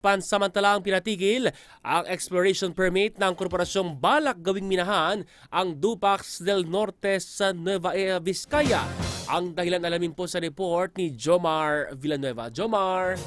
Pansamantalang pinatigil ang exploration permit ng korporasyong balak gawing minahan ang Dupax del Norte sa Nueva Vizcaya. Ang dahilan alamin po sa report ni Jomar Villanueva. Jomar!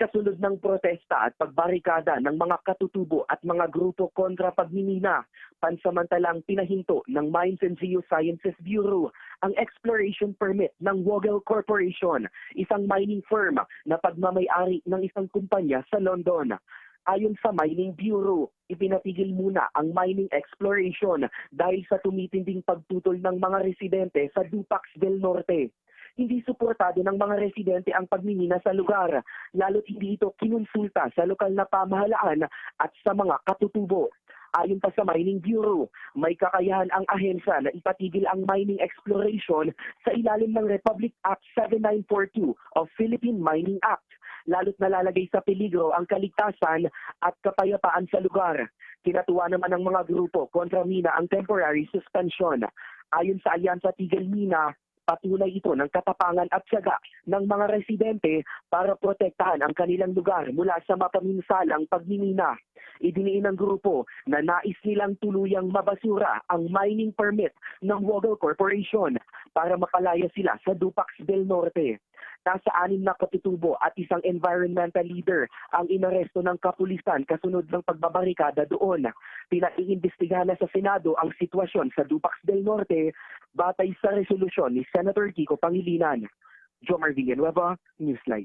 Kasunod ng protesta at pagbarikada ng mga katutubo at mga grupo kontra pagmimina, pansamantalang pinahinto ng Mines and Geosciences Bureau ang exploration permit ng Vogel Corporation, isang mining firm na pagmamay-ari ng isang kumpanya sa London. Ayon sa Mining Bureau, ipinatigil muna ang mining exploration dahil sa tumitinding pagtutol ng mga residente sa Dupax del Norte. Hindi suportado ng mga residente ang pagmimina sa lugar, lalo't hindi ito kinonsulta sa lokal na pamahalaan at sa mga katutubo. Ayon pa sa Mining Bureau, may kakayahan ang ahensya na ipatigil ang mining exploration sa ilalim ng Republic Act 7942 of Philippine Mining Act, lalo't nalalagay sa peligro ang kaligtasan at kapayapaan sa lugar. Kinatuwa naman ng mga grupo kontra mina ang temporary suspension. Ayon sa Alyansa Tigil Mina, patunay ito ng katapangan at tiyaga ng mga residente para protektahan ang kanilang lugar mula sa mapaminsalang pagmimina. Idiniin ng grupo na nais nilang tuluyang mabasura ang mining permit ng Vogel Corporation para makalaya sila sa Dupax del Norte. Nasa 6 na katutubo at isang environmental leader ang inaresto ng kapulisan kasunod ng pagbabarikada doon. Pinaiimbestigahan na sa Senado ang sitwasyon sa Dupax del Norte batay sa resolusyon ni Senator Kiko Pangilinan. Jomar Villanueva, Newsline.